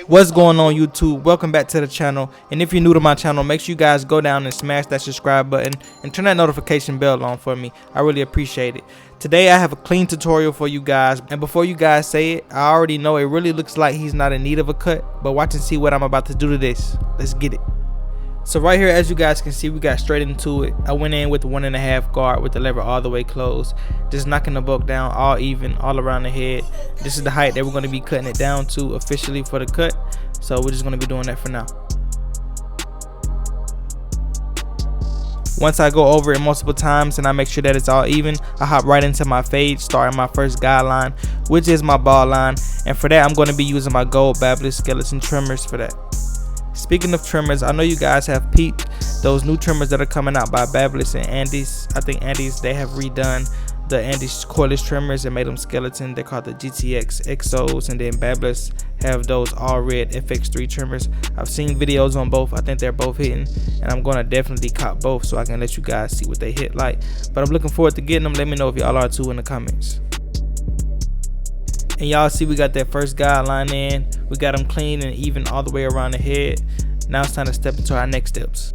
What's going on YouTube? Welcome back to the channel, and if you're new to my channel, make sure you guys go down and smash that subscribe button and turn that notification bell on for me. I really appreciate it. Today I have a clean tutorial for you guys, and before you guys say it, I already know it really looks like he's not in need of a cut, but watch and see what I'm about to do to this. Let's get it. So right here, as you guys can see, we got straight into it. I went in with 1.5 guard with the lever all the way closed, just knocking the bulk down all even, all around the head. This is the height that we're going to be cutting it down to officially for the cut, so we're just going to be doing that for now. Once I go over it multiple times and I make sure that it's all even, I hop right into my fade, starting my first guideline, which is my ball line, and for that I'm going to be using my gold Babyliss skeleton trimmers for that. Speaking of trimmers, I know you guys have peeped those new trimmers that are coming out by Babyliss and Andes. I think Andes, they have redone the Andes cordless trimmers and made them skeleton. They're called the GTX XOs, and then Babyliss have those all red FX3 trimmers. I've seen videos on both. I think they're both hitting, and I'm gonna definitely cop both so I can let you guys see what they hit like. But I'm looking forward to getting them. Let me know if y'all are too in the comments. And y'all see we got that first guideline in. We got them clean and even all the way around the head. Now it's time to step into our next steps.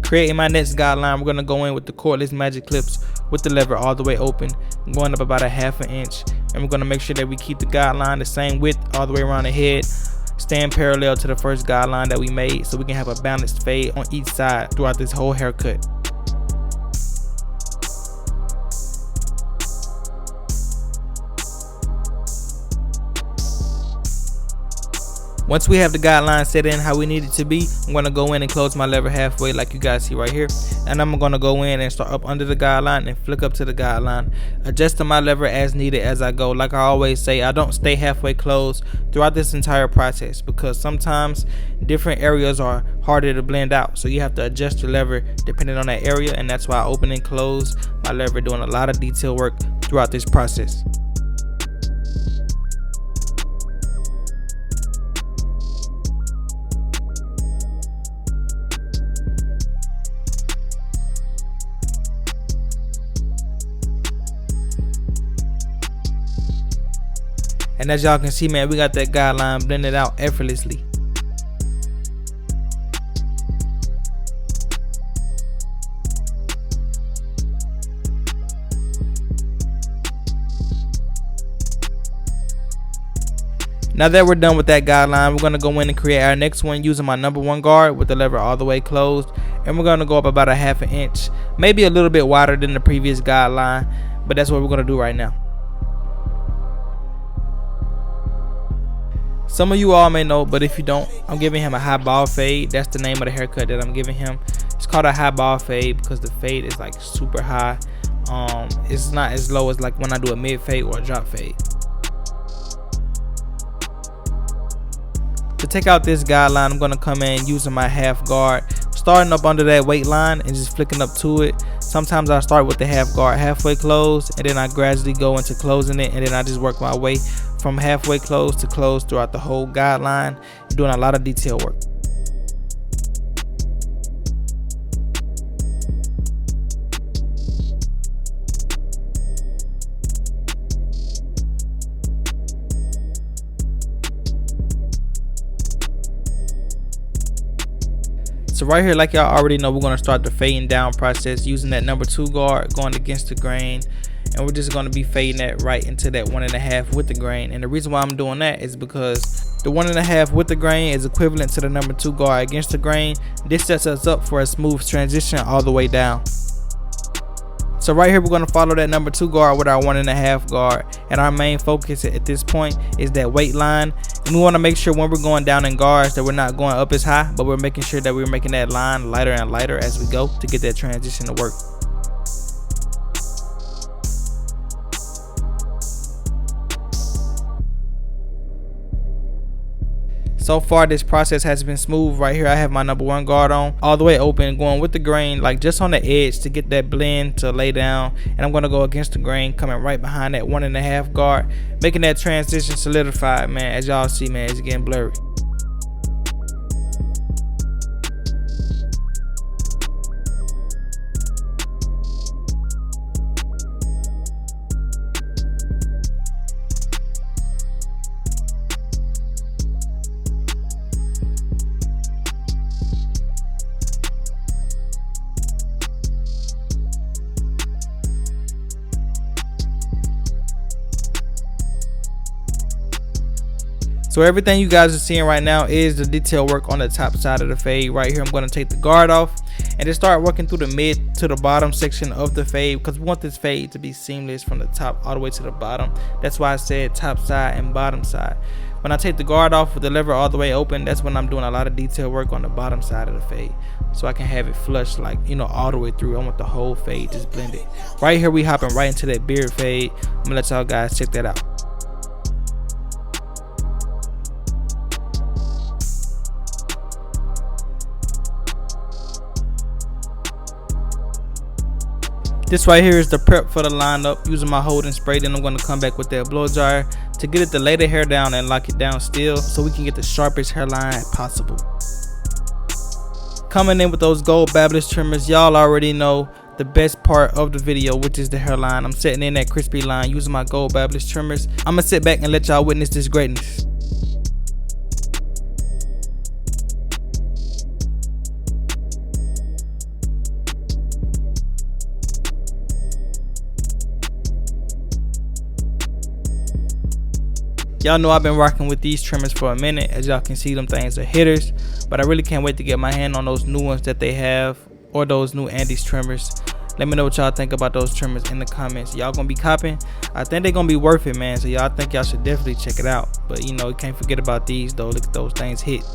Creating my next guideline, we're going to go in with the cordless magic clips with the lever all the way open, going up about 1/2 inch. And we're going to make sure that we keep the guideline the same width all the way around the head, staying parallel to the first guideline that we made, so we can have a balanced fade on each side throughout this whole haircut. Once we have the guideline set in how we need it to be, I'm going to go in and close my lever halfway like you guys see right here. And I'm going to go in and start up under the guideline and flick up to the guideline, adjusting my lever as needed as I go. Like I always say, I don't stay halfway closed throughout this entire process because sometimes different areas are harder to blend out. So you have to adjust your lever depending on that area, and that's why I open and close my lever, doing a lot of detail work throughout this process. And as y'all can see, man, we got that guideline blended out effortlessly. Now that we're done with that guideline, we're going to go in and create our next one using my #1 guard with the lever all the way closed. And we're going to go up about 1/2 inch, maybe a little bit wider than the previous guideline, but that's what we're going to do right now. Some of you all may know, but if you don't, I'm giving him a high ball fade. That's the name of the haircut that I'm giving him. It's called a high ball fade because the fade is like super high. It's not as low as like when I do a mid fade or a drop fade. To take out this guideline, I'm going to come in using my half guard, starting up under that weight line and just flicking up to it. Sometimes I start with the half guard halfway closed, and then I gradually go into closing it, and then I just work my way from halfway closed to close throughout the whole guideline, doing a lot of detail work. So right here, like y'all already know, we're going to start the fading down process using that #2 guard, going against the grain, and we're just going to be fading that right into that 1.5 with the grain. And the reason why I'm doing that is because the 1.5 with the grain is equivalent to the #2 guard against the grain. This sets us up for a smooth transition all the way down. So right here, we're going to follow that #2 guard with our 1.5 guard, and our main focus at this point is that weight line. And we want to make sure when we're going down in guards that we're not going up as high, but we're making sure that we're making that line lighter and lighter as we go to get that transition to work. So far this process has been smooth. Right here I have my #1 guard on all the way open, going with the grain like just on the edge to get that blend to lay down, and I'm going to go against the grain, coming right behind that 1.5 guard, making that transition solidified, man. As y'all see, man, it's getting blurry. So everything you guys are seeing right now is the detail work on the top side of the fade. Right here I'm going to take the guard off and just start working through the mid to the bottom section of the fade, because we want this fade to be seamless from the top all the way to the bottom. That's why I said top side and bottom side. When I take the guard off with the lever all the way open, that's when I'm doing a lot of detail work on the bottom side of the fade, so I can have it flush, like, you know, all the way through. I want the whole fade just blended. Right here we hopping right into that beard fade. I'm gonna let y'all guys check that out. This right here is the prep for the lineup, using my hold and spray. Then I'm going to come back with that blow dryer to get it to lay the hair down and lock it down still, so we can get the sharpest hairline possible. Coming in with those gold Babyliss trimmers, y'all already know the best part of the video, which is the hairline. I'm setting in that crispy line using my gold Babyliss trimmers. I'm going to sit back and let y'all witness this greatness. Y'all know I've been rocking with these trimmers for a minute. As y'all can see, them things are hitters, but I really can't wait to get my hand on those new ones that they have, or those new Andy's trimmers. Let me know what y'all think about those trimmers in the comments. Y'all gonna be copping? I think they're gonna be worth it, man, so y'all think y'all should definitely check it out. But you know, you can't forget about these though. Look at those things hit.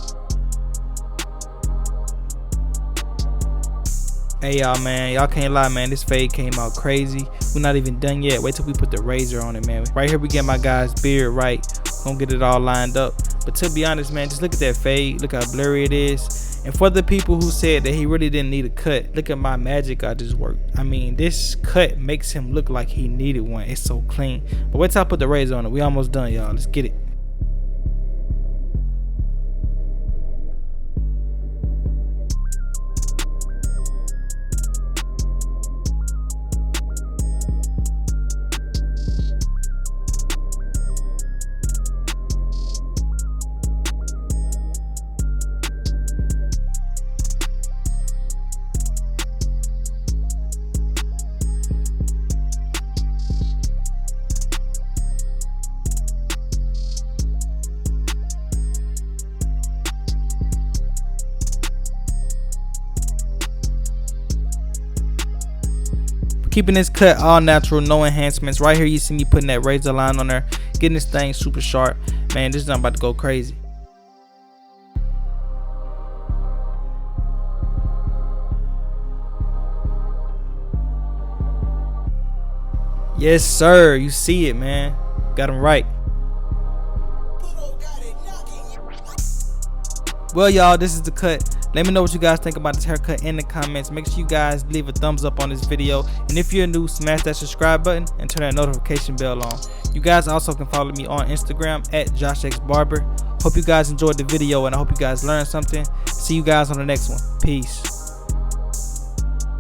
Hey y'all, man, y'all can't lie, man, this fade came out crazy. We're not even done yet. Wait till we put the razor on it, man. Right here we get my guy's beard right. Gonna get it all lined up. But to be honest, man, just look at that fade. Look how blurry it is. And for the people who said that he really didn't need a cut, look at my magic I just worked. I mean, this cut makes him look like he needed one. It's so clean. But wait till I put the razor on it. We almost done, y'all. Let's get it. Keeping this cut all natural, no enhancements. Right here you see me putting that razor line on there, getting this thing super sharp. Man, this is not about to go crazy. Yes sir, you see it, man. Got him right. Well y'all, this is the cut. Let me know what you guys think about this haircut in the comments. Make sure you guys leave a thumbs up on this video, and if you're new, smash that subscribe button and turn that notification bell on. You guys also can follow me on Instagram at JoshXBarber. Hope you guys enjoyed the video, and I hope you guys learned something. See you guys on the next one. Peace.